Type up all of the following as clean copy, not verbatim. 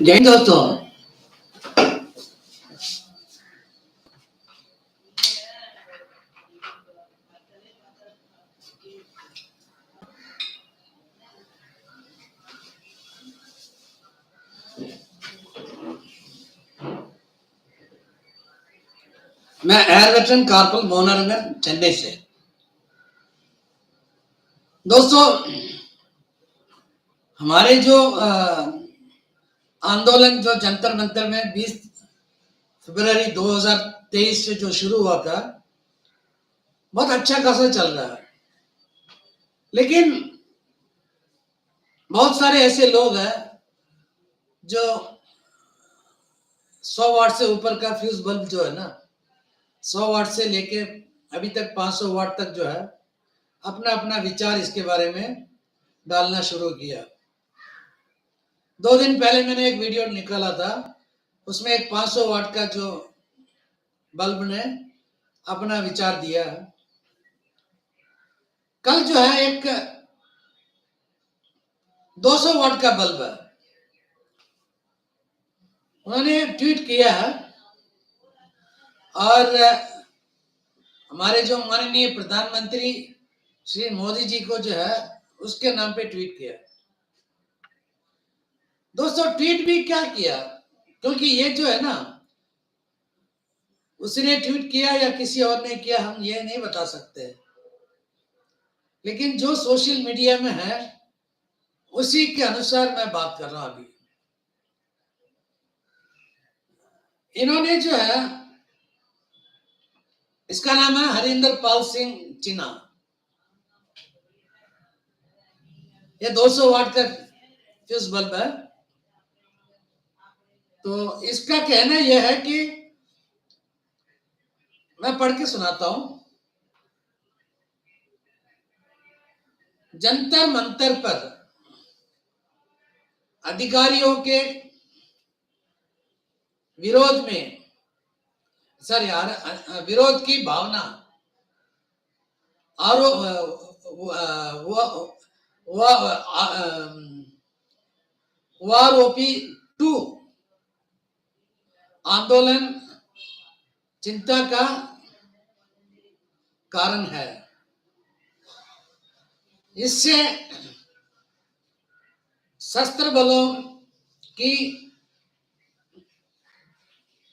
जय हिंद दोस्तों। मैं एयर वेटरन कारपल मोहनरंगन चेन्नई से। दोस्तों, हमारे जो आंदोलन जो जंतर मंतर में 20 फरवरी 2023 से जो शुरू हुआ था, बहुत अच्छा खासा चल रहा है। लेकिन बहुत सारे ऐसे लोग हैं जो 100 वाट से ऊपर का फ्यूज बल्ब जो है ना, 100 वाट से लेके अभी तक 500 वाट तक जो है, अपना अपना विचार इसके बारे में डालना शुरू किया। 2 दिन पहले मैंने एक वीडियो निकाला था, उसमें एक 500 वाट का जो बल्ब ने अपना विचार दिया। कल जो है एक 200 वाट का बल्ब है, उन्होंने ट्वीट किया और हमारे जो माननीय प्रधानमंत्री श्री मोदी जी को जो है उसके नाम पे ट्वीट किया। दोस्तों, ट्वीट भी क्या किया, क्योंकि ये जो है ना, उसने ट्वीट किया या किसी और ने किया हम ये नहीं बता सकते, लेकिन जो सोशल मीडिया में है उसी के अनुसार मैं बात कर रहा हूं। अभी इन्होंने जो है, इसका नाम है हरिंदर पाल सिंह चिन्हा। ये 200 वाट का फ्यूज बल्ब है। तो इसका कहना यह है कि मैं पढ़ के सुनाता हूं। जंतर मंतर पर अधिकारियों के विरोध में, सर यार, विरोध की भावना आरोपी 2 आंदोलन चिंता का कारण है। इससे सशस्त्र बलों की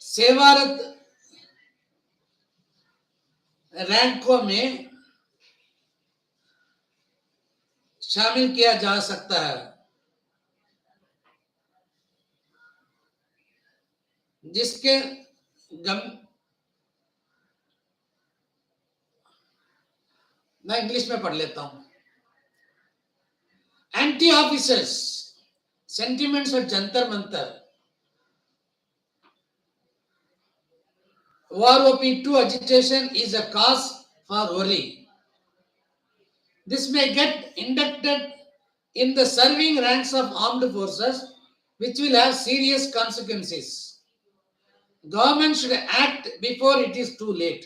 सेवारत रैंकों में शामिल किया जा सकता है, जिसके मैं इंग्लिश में पढ़ लेता हूं। Anti officers sentiments at Jantar Mantar. WROP2 agitation is a cause for worry. This may get inducted in the serving ranks of armed forces, which will have serious consequences. Government should act before it is too late.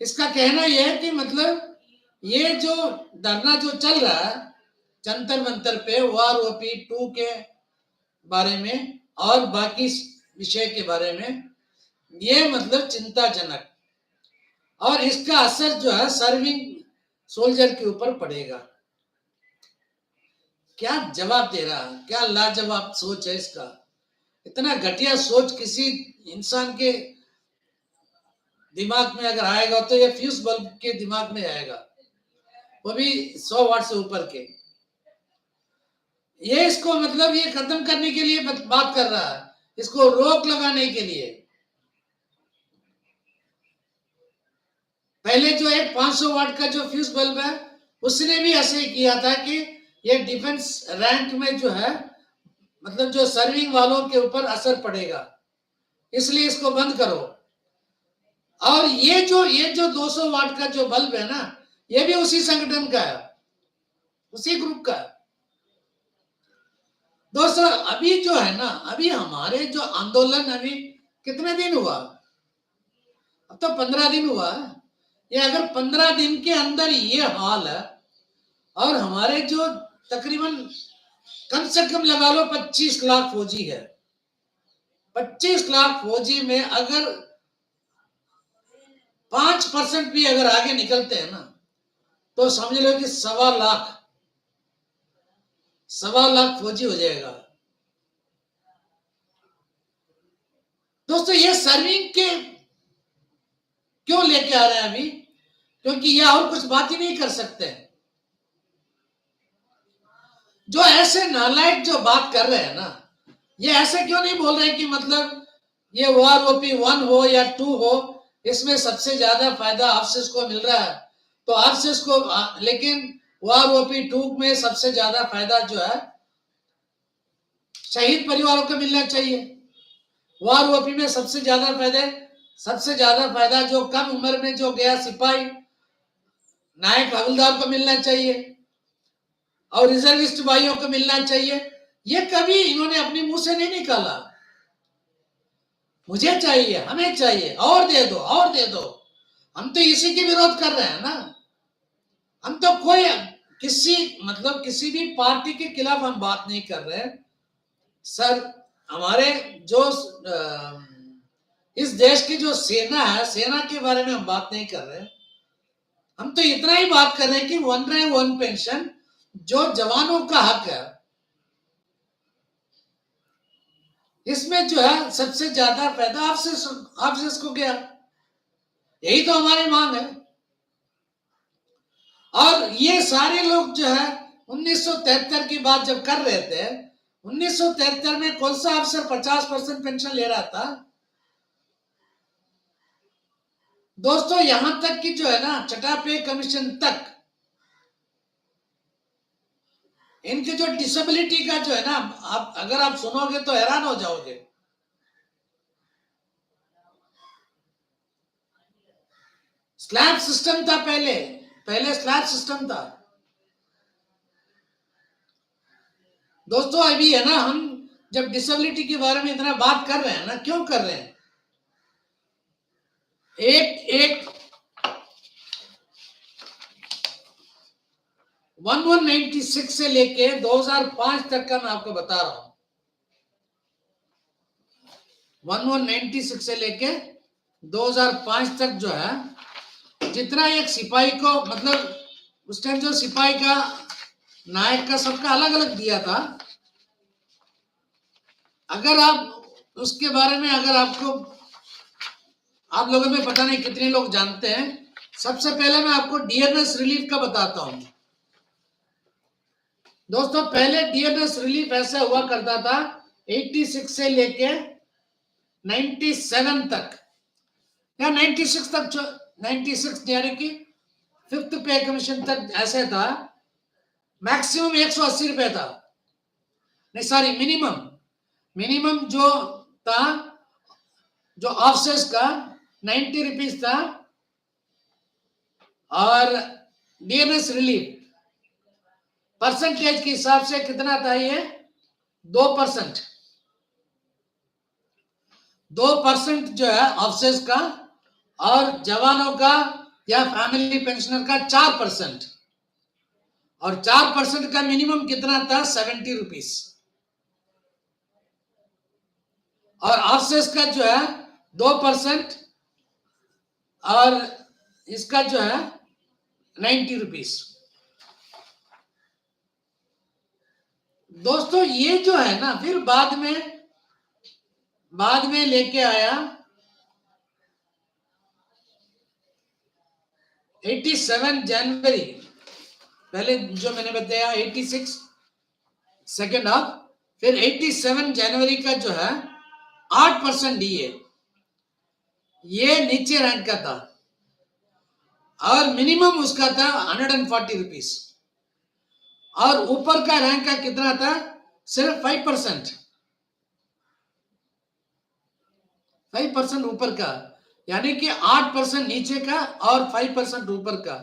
इसका कहना यह है कि मतलब ये जो धरना जो चल रहा है जंतर मंतर पे WROP2 के बारे में और बाकी विषय के बारे में, ये मतलब चिंताजनक, और इसका असर जो है सर्विंग सोल्जर के ऊपर पड़ेगा। क्या जवाब दे रहा है, क्या लाजवाब सोच है इसका। इतना घटिया सोच किसी इंसान के दिमाग में अगर आएगा तो ये फ्यूज बल्ब के दिमाग में आएगा, वो भी 100 वाट से ऊपर के। ये इसको मतलब ये खत्म करने के लिए बात कर रहा है, इसको रोक लगाने के लिए। पहले जो एक 500 वाट का जो फ्यूज बल्ब है उसने भी ऐसे किया था कि ये डिफेंस रैंक में जो है मतलब जो सर्विंग वालों के ऊपर असर पड़ेगा, इसलिए इसको बंद करो। और ये जो 200 वाट का जो बल्ब है ना, ये भी उसी संगठन का है, उसी ग्रुप का है। दोस्तों, अभी जो है ना, अभी हमारे जो आंदोलन अभी कितने दिन हुआ, अब तो 15 दिन हुआ है। ये अगर 15 दिन के अंदर ये हाल है और हमारे जो तकरीबन कम से कम लगा लो 25 लाख फौजी है। 25 लाख फौजी में अगर 5% भी अगर आगे निकलते हैं ना, तो समझ लो कि 1.25 लाख फौजी हो जाएगा। दोस्तों ये सर्विंग के क्यों लेके आ रहे हैं अभी, क्योंकि ये और कुछ बात ही नहीं कर सकते। जो ऐसे नालायक जो बात कर रहे हैं ना, ये ऐसे क्यों नहीं बोल रहे कि मतलब ये OROP 1 हो या 2 हो, इसमें सबसे ज्यादा फायदा आफसेस को मिल रहा है, तो आफसेस को, लेकिन OROP 2 में सबसे ज्यादा फायदा जो है शहीद परिवारों को मिलना चाहिए। OROP में सबसे ज्यादा फायदा जो कम उम्र में जो गया सिपाही नायक हवलदार को मिलना चाहिए और रिजर्विस्ट भाइयों को मिलना चाहिए। ये कभी इन्होंने अपने मुंह से नहीं निकाला। मुझे चाहिए, हमें चाहिए, और दे दो, और दे दो। हम तो इसी के विरोध कर रहे हैं ना। हम तो कोई किसी भी पार्टी के खिलाफ हम बात नहीं कर रहे सर। हमारे जो इस देश की जो सेना है, सेना के बारे में हम बात नहीं कर रहे। हम तो इतना ही बात कर रहे हैं कि 1 रैंक 1 पेंशन जो जवानों का हक है, इसमें जो है सबसे ज्यादा फायदा आपसे इसको गया। यही तो हमारी मांग है। और ये सारे लोग जो है 1973 की बात जब कर रहे थे, 1973 में कौन सा अफसर 50% पेंशन ले रहा था? दोस्तों यहां तक कि जो है ना, छठा पे कमीशन तक इनके जो डिसेबिलिटी का जो है ना, अगर आप सुनोगे तो हैरान हो जाओगे। स्लैब सिस्टम था पहले स्लैब सिस्टम था। दोस्तों अभी है ना, हम जब डिसेबिलिटी के बारे में इतना बात कर रहे हैं ना, क्यों कर रहे हैं? एक 1196 से लेके 2005 तक का मैं आपको बता रहा हूं। 1196 से लेके 2005 तक जो है, जितना एक सिपाही को, मतलब उस टाइम जो सिपाही का, नायक का, सबका अलग अलग दिया था। अगर आप उसके बारे में, अगर आप लोगों में पता नहीं कितने लोग जानते हैं। सबसे पहले मैं आपको डियरनेस रिलीफ का बताता हूं। दोस्तों पहले डियरनेस रिलीफ ऐसा हुआ करता था 86 से लेके 97 तक, या 96 तक, 96 यानी कि 5th पे कमीशन तक ऐसे था। मैक्सिमम 180 रुपए था, नहीं सॉरी, मिनिमम जो था, जो ऑफसेस का 90 रुपीज था। और डीएनएस रिलीफ परसेंटेज के हिसाब से कितना था? ये 2%। 2% जो है ऑफसेस का, और जवानों का या फैमिली पेंशनर का 4%। और 4% का मिनिमम कितना था? 70 रुपीज। और ऑफसेस का जो है 2%, और इसका जो है 90 रुपीज। दोस्तों ये जो है ना, फिर बाद में लेके आया 87 जनवरी, पहले जो मैंने बताया 86 सेकेंड हाफ, फिर 87 जनवरी का जो है 8% डीए, ये नीचे रैंक का था। और मिनिमम उसका था 140 रुपीज। और ऊपर का रैंक का कितना था? सिर्फ 5%। 5% ऊपर का, यानी कि 8% नीचे का और 5% ऊपर का।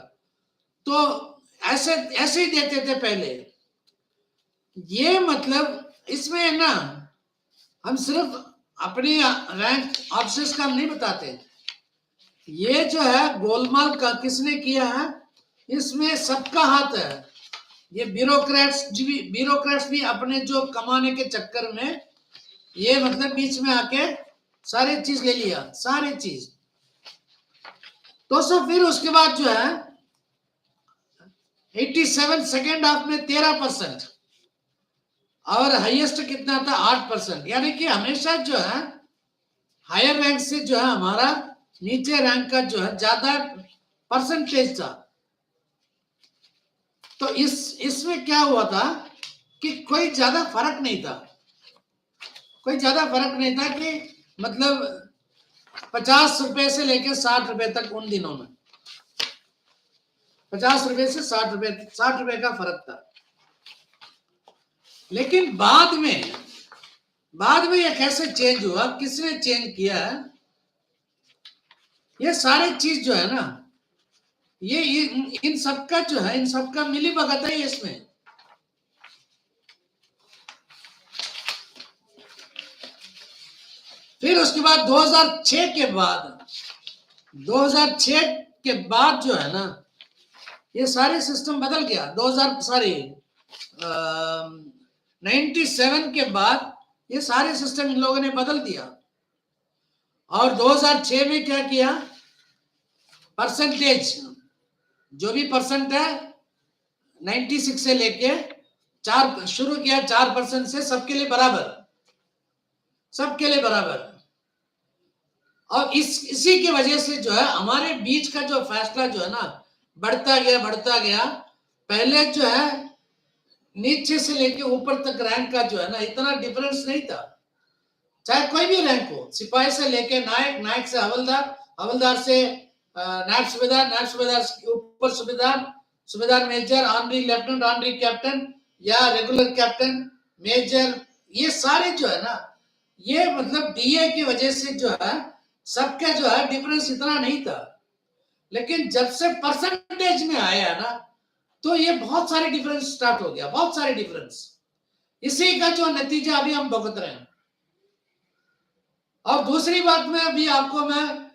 तो ऐसे ही देते थे पहले। ये मतलब इसमें ना, हम सिर्फ अपनी रैंक ऑफसेस का नहीं बताते। ये जो है गोलमाल का किसने किया है, इसमें सबका हाथ है। ये ब्यूरोक्रेट्स भी अपने जो कमाने के चक्कर में ये मतलब बीच में आके सारी चीज ले लिया, सारी चीज। तो सर फिर उसके बाद जो है 87 सेकेंड हाफ में 13% और हाईएस्ट कितना था 8%, यानी कि हमेशा जो है हायर रैंक से जो है हमारा नीचे रैंक का जो है ज्यादा परसेंटेज था। तो इसमें क्या हुआ था कि कोई ज्यादा फर्क नहीं था, कोई ज्यादा फर्क नहीं था कि मतलब 50 रुपए से लेकर 60 रुपए तक उन दिनों में 50 रुपए से 60 रुपए का फर्क था। लेकिन बाद में ये कैसे चेंज हुआ, किसने चेंज किया है, ये सारे चीज जो है ना ये इन सबका जो है इन सबका मिली भगत है इसमें। फिर उसके बाद 2006 के बाद जो है ना ये सारे सिस्टम बदल गया। 97 के बाद ये सारे सिस्टम इन लोगों ने बदल दिया। और 2006 में क्या किया, परसेंटेज जो भी परसेंट है 96 से लेके 4 शुरू किया, 4% से सबके लिए बराबर। और इसी की वजह से जो है हमारे बीच का जो फैसला जो है ना बढ़ता गया। पहले जो है नीचे से लेके ऊपर तक रैंक का जो है ना इतना डिफरेंस नहीं था, चाहे कोई भी रैंक हो, सिपाही से लेके नायक, नायक से हवलदार, हवलदार से नायब सूबेदार, नायब सूबेदार के ऊपर subedar, subedar major, honorary lieutenant, honorary captain या रेगुलर कैप्टन, मेजर, ये सारे जो है ना ये मतलब डीए की वजह से जो है सबका जो है डिफरेंस इतना नहीं था। लेकिन जब से परसेंटेज में आया ना तो ये बहुत सारे डिफरेंस स्टार्ट हो गया, बहुत सारे डिफरेंस। इसी का जो नतीजा अभी हम भुगत रहे हैं। और दूसरी बात में अभी आपको मैं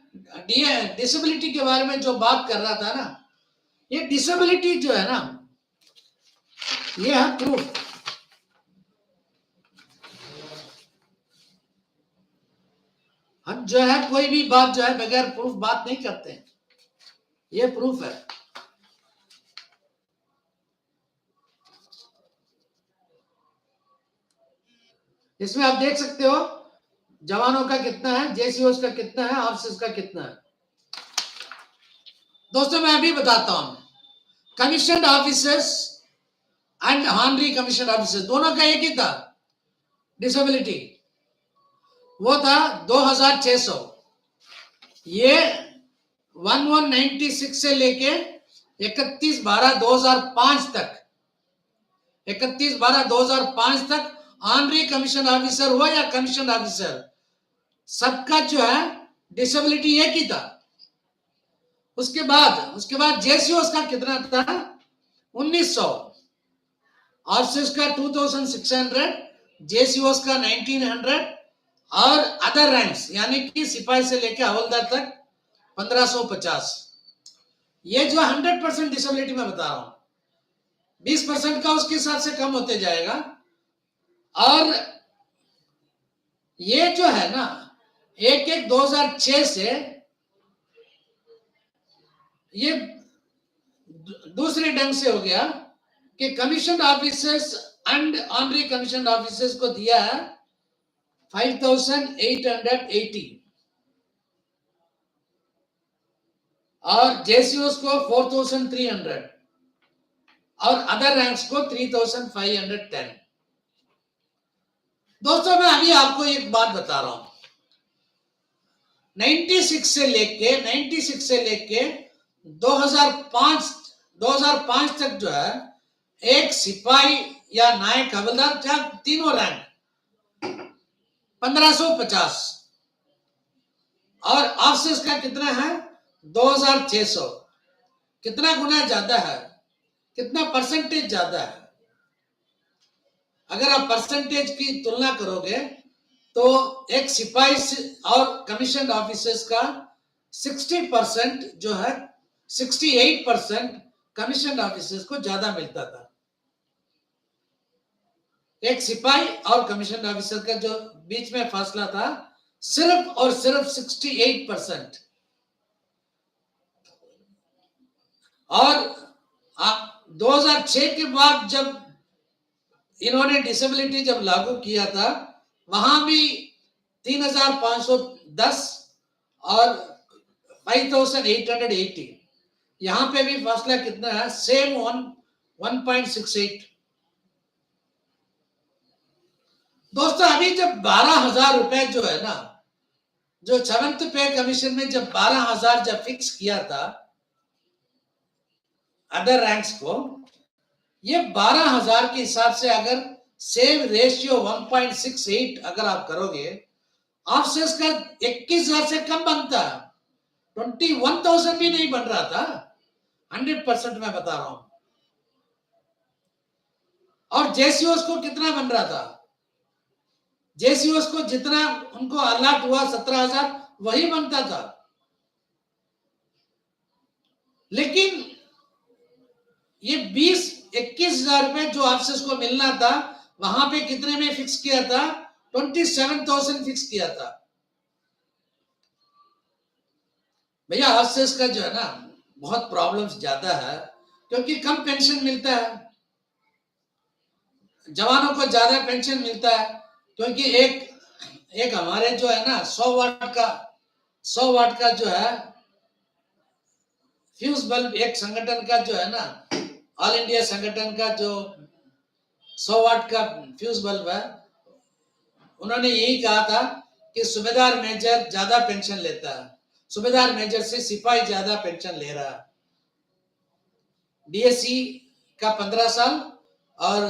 डिसेबिलिटी के बारे में जो बात कर रहा था ना, ये डिसेबिलिटी जो है ना ये है प्रूफ। हम जो है कोई भी बात जो है बगैर प्रूफ बात नहीं करते हैं, ये प्रूफ है। इसमें आप देख सकते हो जवानों का कितना है, जेसीओस का कितना है, ऑफिसर्स का कितना है। दोस्तों मैं अभी बताता हूं, commission officers and honorary commission officers दोनों का एक ही था डिसेबिलिटी, वो था 2600। ये 1196 से लेके 31/12/2005 तक 31/12/2005 तक ऑनरी कमीशन ऑफिसर हुआ या कमीशन ऑफिसर, सबका जो है डिसेबिलिटी एक ही था। उसके बाद जेसीओस का कितना था 1900, ऑफिसर्स का 2600, जेसीओस का 1900 और अदर रैंक्स यानी कि सिपाही से लेकर हवलदार तक 1550। ये जो 100% डिसेबिलिटी में बता रहा हूं, 20% का उसके हिसाब से कम होते जाएगा। और ये जो है ना 2006 से ये दूसरे ढंग से हो गया कि commission officers and honorary commission officers को दिया है 5880 और जेसीओस को 4300 और अदर रैंक्स को 3510। दोस्तों मैं अभी आपको एक बात बता रहा हूं, 96 से लेके 2005 तक जो है एक सिपाही या नायक, हवलदार, क्या तीनों रैंक 1550 और ऑफिसर्स का कितना है 2600। कितना गुना ज्यादा है, कितना परसेंटेज ज्यादा है। अगर आप परसेंटेज की तुलना करोगे तो एक सिपाही और कमीशन ऑफिसर्स का 60% जो है 68% कमीशन ऑफिसर्स को ज्यादा मिलता था। एक सिपाही और कमीशन ऑफिसर का जो बीच में फासला था सिर्फ और सिर्फ 68%। और 2006 के बाद जब इन्होंने डिसेबिलिटी जब लागू किया था वहां भी 3510 और 5880, यहां पे भी फासला कितना है, सेम 1.68। दोस्तों अभी जब 12,000 रुपए जो है ना, जो 7th पे कमीशन में जब 12,000 जब फिक्स किया था अदर रैंक्स को, ये 12,000 के हिसाब से अगर सेम रेशियो 1.68 अगर आप करोगे, ऑफसेस का 21,000 से कम बनता, 21,000 भी नहीं बन रहा था। 100% मैं बता रहा हूं। और जेसीओस को कितना बन रहा था, जेसीओस को जितना उनको अलॉट हुआ 17,000 वही बनता था। लेकिन ये 21,000 रुपए जो ऑफसेस को मिलना था वहां पे कितने में फिक्स किया था, 27,000 फिक्स किया था। भैया ऑफसेस का जो है ना बहुत प्रॉब्लम्स ज्यादा है, क्योंकि कम पेंशन मिलता है, जवानों को ज्यादा पेंशन मिलता है, क्योंकि एक हमारे जो है ना 100 वाट का जो है फ्यूज बल्ब, एक संगठन का जो है ना ऑल इंडिया संगठन का जो 100 वाट का फ्यूज बल्ब है, उन्होंने यही कहा था कि सूबेदार मेजर ज्यादा पेंशन लेता है, सूबेदार मेजर से सिपाही ज्यादा पेंशन ले रहा है। डीएससी का 15 साल और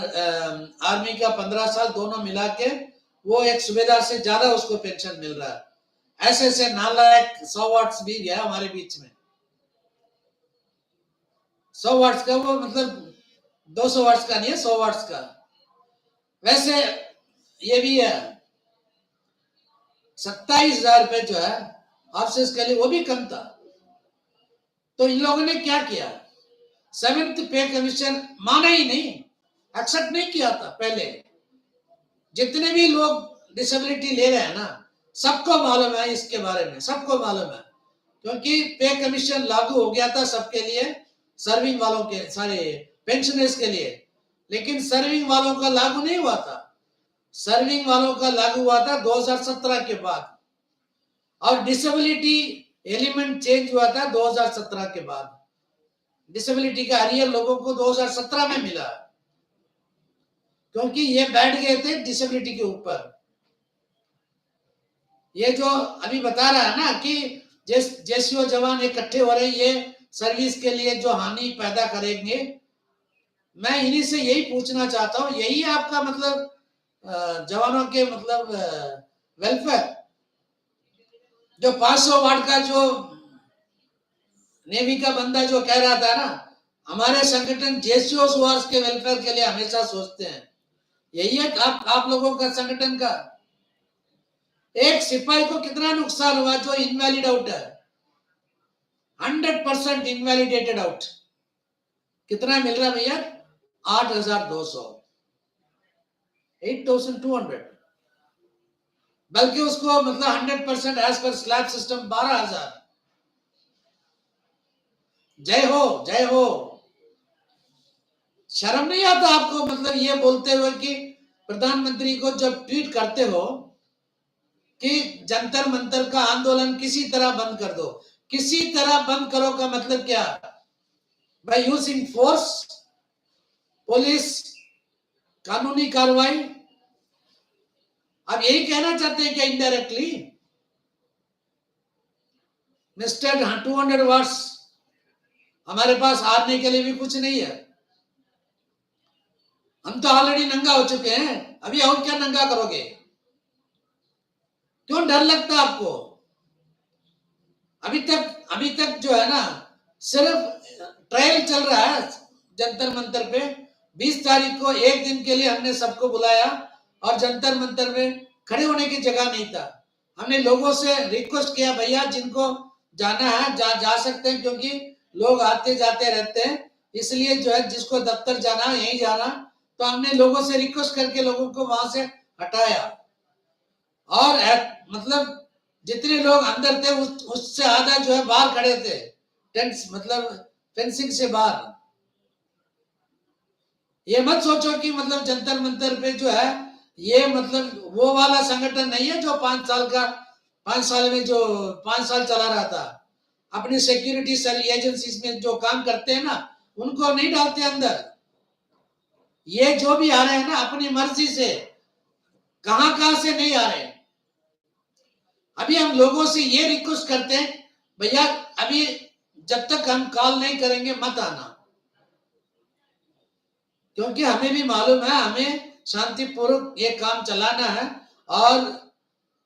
आर्मी का 15 साल दोनों मिला के वो एक सूबेदार से ज्यादा उसको पेंशन मिल रहा है। ऐसे नालायक 100 वाट्स भी गया हमारे बीच में। 100 वाट्स का वो मतलब 200 वाट्स का नहीं है, 100 वाट्स का। वैसे ये भी है 27,000 रुपए जो है ऑफसेस के लिए, वो भी कम था। तो इन लोगों ने क्या किया, 7th पे कमीशन माना ही नहीं, एक्सेप्ट नहीं किया था। पहले जितने भी लोग डिसेबिलिटी ले रहे हैं ना, सबको मालूम है इसके बारे में, सबको मालूम है, क्योंकि पे कमीशन लागू हो गया था सबके लिए, सर्विंग वालों के, सारे पेंशनर्स के लिए। लेकिन सर्विंग वालों का लागू नहीं हुआ था, सर्विंग वालों का लागू हुआ था 2017 के बाद, और डिसेबिलिटी एलिमेंट चेंज हुआ था 2017 के बाद। डिसेबिलिटी का अरियर लोगों को 2017 में मिला, क्योंकि ये बैठ गए थे डिसेबिलिटी के ऊपर। ये जो अभी बता रहा है ना कि जैसे वो जवान इकट्ठे हो रहे, ये सर्विस के लिए जो हानि पैदा करेंगे, मैं इन्हीं से यही पूछना चाहता हूं, यही आपका मतलब जवानों के मतलब वेलफेयर? जो 500 वाट का जो नेवी का बंदा जो कह रहा था ना, हमारे संगठन जेसीओस वार्स के वेलफेयर के लिए हमेशा सोचते हैं, यही है आप लोगों का संगठन का। एक सिपाही को कितना नुकसान हुआ जो इनवैलिड आउट है, 100% इनवैलिडेटेड आउट, कितना मिल रहा है भैया, 8,200, 8,200, बल्कि उसको मतलब 100% एज पर स्लैब सिस्टम 12,000। जय हो, जय हो। शर्म नहीं आता आपको मतलब ये बोलते हुए कि प्रधानमंत्री को जब ट्वीट करते हो कि जंतर मंतर का आंदोलन किसी तरह बंद कर दो, किसी तरह बंद करो का मतलब क्या, बाय यूजिंग फोर्स, पुलिस, कानूनी कार्रवाई? आप यही कहना चाहते हैं क्या इनडायरेक्टली? मिस्टर 200 वाट्स, हमारे पास हारने के लिए भी कुछ नहीं है, हम तो ऑलरेडी नंगा हो चुके हैं, अभी और क्या नंगा करोगे? क्यों डर लगता आपको? अभी तक जो है ना सिर्फ ट्रायल चल रहा है जंतर मंतर पे। 20 तारीख को एक दिन के लिए हमने सबको बुलाया और जंतर मंतर में खड़े होने की जगह नहीं था। हमने लोगों से रिक्वेस्ट किया, भैया जिनको जाना है जा सकते हैं, क्योंकि लोग आते जाते रहते हैं, इसलिए जो है जिसको दफ्तर जाना यहीं जाना, तो हमने लोगों से रिक्वेस्ट करके लोगों को वहां से हटाया, और मतलब जितने लोग अंदर थे उससे आधा जो है बाहर खड़े थे, टेंट्स मतलब फेंसिंग से बाहर। ये मत सोचो कि मतलब जंतर मंतर पे जो है ये मतलब वो वाला संगठन नहीं है जो 5 साल में जो 5 साल चला रहा था। अपनी सिक्योरिटी सेल एजेंसीज में जो काम करते हैं ना, उनको नहीं डालते अंदर। ये जो भी आ रहे हैं ना अपनी मर्जी से, कहां से नहीं आ रहे हैं। अभी हम लोगों से ये रिक्वेस्ट करते हैं, भैया अभी जब तक हम कॉल नहीं करेंगे मत आना, क्योंकि हमें भी मालूम है हमें शांतिपूर्वक ये काम चलाना है, और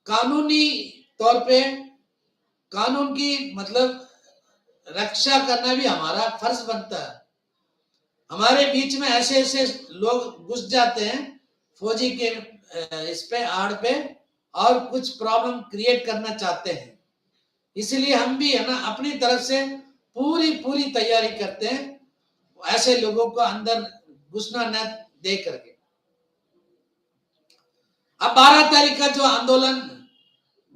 कानूनी तौर पे कानून की मतलब रक्षा करना भी हमारा फर्ज बनता है। हमारे बीच में ऐसे ऐसे लोग घुस जाते हैं फौजी के इस पे आड़ पे, और कुछ प्रॉब्लम क्रिएट करना चाहते हैं। इसलिए हम भी है ना अपनी तरफ से पूरी तैयारी करते हैं, ऐसे लोगों को अंदर घुसना न दे करके। अब 12 तारीख का जो आंदोलन,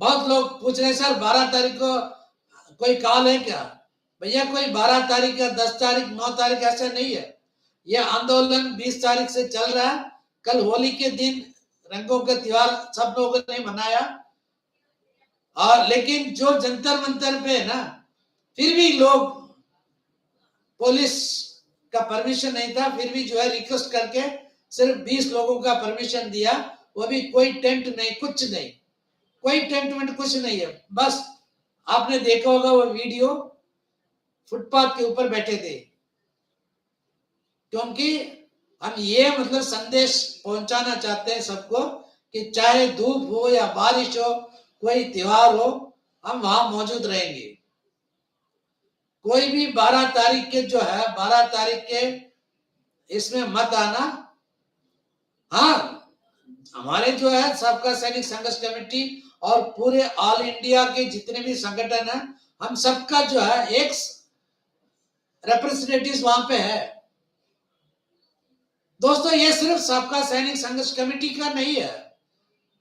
बहुत लोग पूछ रहे हैं सर 12 तारीख को कोई कॉल है क्या? भैया कोई 12 तारीख या 10 तारीख 9 तारीख ऐसा नहीं है। यह आंदोलन 20 तारीख से चल रहा है। कल होली के दिन रंगों का त्योहार सब लोगों ने मनाया, और लेकिन जो जंतर मंतर पे है ना, फिर भी लोग, पुलिस का परमिशन नहीं था, फिर भी जो है रिक्वेस्ट करके सिर्फ 20 लोगों का परमिशन दिया। वो भी कोई टेंट नहीं, कुछ नहीं, कोई टेंट वेंट कुछ नहीं है। बस आपने देखा होगा वो वीडियो, फुटपाथ के ऊपर बैठे थे, क्योंकि हम ये मतलब संदेश पहुंचाना चाहते हैं सबको कि चाहे धूप हो या बारिश हो, कोई त्योहार हो, हम वहां मौजूद रहेंगे। कोई भी 12 तारीख के जो है 12 तारीख के इसमें मत आना। हाँ, हमारे जो है सबका सैनिक संघर्ष कमेटी और पूरे ऑल इंडिया के जितने भी संगठन है, हम सबका जो है एक रिप्रेजेंटेटिव वहां पे है। दोस्तों ये सिर्फ सबका सैनिक संघर्ष कमेटी का नहीं है,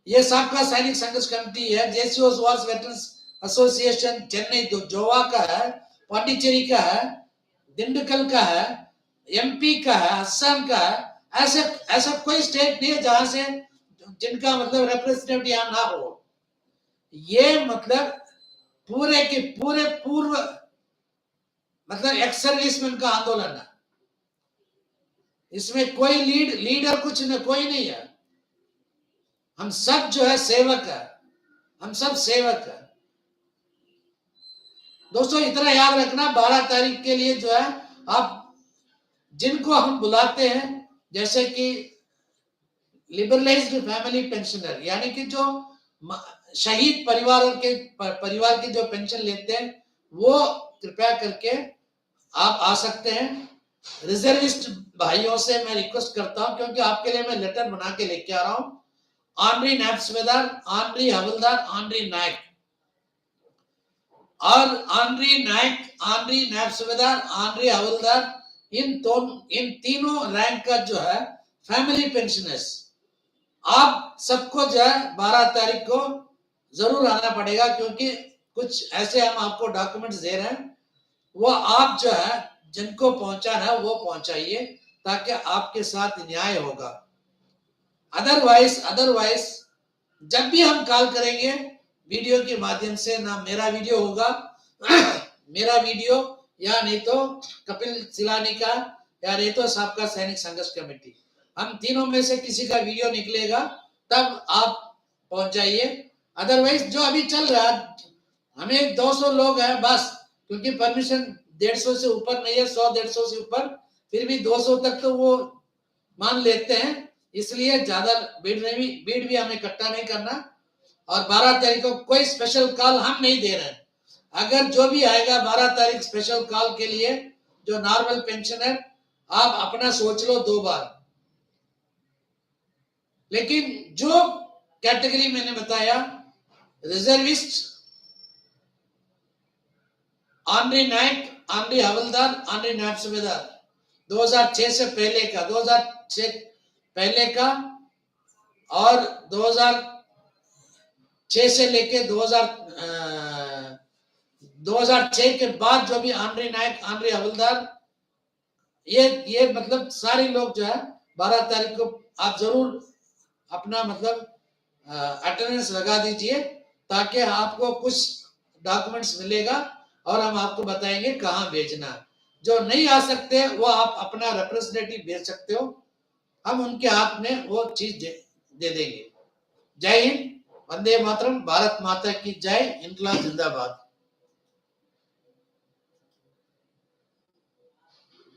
ये सबका सैनिक संघर्ष कमेटी है, जेसीओस वॉर्स वेटरन्स एसोसिएशन चेन्नई जोवा का है, पांडिचेरी का है, दिंडकल का है, एमपी का है, असम का है। ऐसे ऐसा कोई स्टेट नहीं है जहां से जिनका मतलब रिप्रेजेंटेटिव यहाँ ना हो। ये मतलब पूरे के पूरे पूर्व मतलब एक्स सर्विसमैन का आंदोलन है। इसमें कोई लीडर कुछ न कोई नहीं है। हम सब जो है सेवक है, हम सब सेवक है। दोस्तों इतना याद रखना, 12 तारीख के लिए जो है आप जिनको हम बुलाते हैं, जैसे कि लिबरलाइज्ड फैमिली पेंशनर, यानी कि जो शहीद परिवार के जो पेंशन लेते हैं, वो कृपया करके आप आ सकते हैं। रिजर्विस्ट भाइयों से मैं रिक्वेस्ट करता हूं, क्योंकि आपके लिए मैं लेटर बना के लेके आ रहा हूं। आनरी नायब सूबेदार, आनरी हवलदार, आनरी नायक, और आनरी नायक, आनरी नायब सूबेदार, आनरी हवलदार, इन तीनों रैंक का जो है फैमिली पेंशनर्स, आप सबको जो है 12 तारीख को जरूर आना पड़ेगा, क्योंकि कुछ ऐसे हम आपको डॉक्यूमेंट्स दे रहे हैं, वो आप जो है जिनको पहुंचाना है वो पहुंचाइए, ताकि आपके साथ न्याय होगा। अदरवाइज जब भी हम कॉल करेंगे वीडियो के माध्यम से, ना मेरा वीडियो होगा मेरा वीडियो, या नहीं तो कपिल सिलानी का, या नहीं तो सबका सैनिक संघर्ष कमेटी, हम तीनों में से किसी का वीडियो निकलेगा, तब आप पहुंच जाइए। अदरवाइज जो अभी चल रहा है, हमें 200 लोग हैं बस, क्योंकि परमिशन 150 से ऊपर नहीं है, 100-150 से ऊपर, फिर भी 200 तक तो वो मान लेते हैं, इसलिए ज्यादा भीड़ भी हमें इकट्ठा नहीं करना। और 12 तारीख को कोई स्पेशल कॉल हम नहीं दे रहे हैं। अगर जो भी आएगा 12 तारीख स्पेशल कॉल के लिए, जो नॉर्मल पेंशन है, आप अपना सोच लो 2 बार। लेकिन जो कैटेगरी मैंने बताया, रिजर्विस्ट, आनरी नायक, आनरी हवलदार, आनरी नायब सूबेदार, 2006 से पहले का, 2006 पहले का और 2006 से लेके 2006 के बाद जो भी आनरी नायक, आनरी हवलदार, ये मतलब सारे लोग जो है 12 तारीख को आप जरूर अपना मतलब अटेंडेंस लगा दीजिए, ताकि आपको कुछ डॉक्यूमेंट्स मिलेगा और हम आपको बताएंगे कहाँ भेजना। जो नहीं आ सकते वो आप अपना रिप्रेजेंटेटिव भेज सकते हो, हम उनके हाथ में वो चीज दे देंगे। जय हिंद, वंदे मातरम, भारत माता की जय, इनकलाब जिंदाबाद।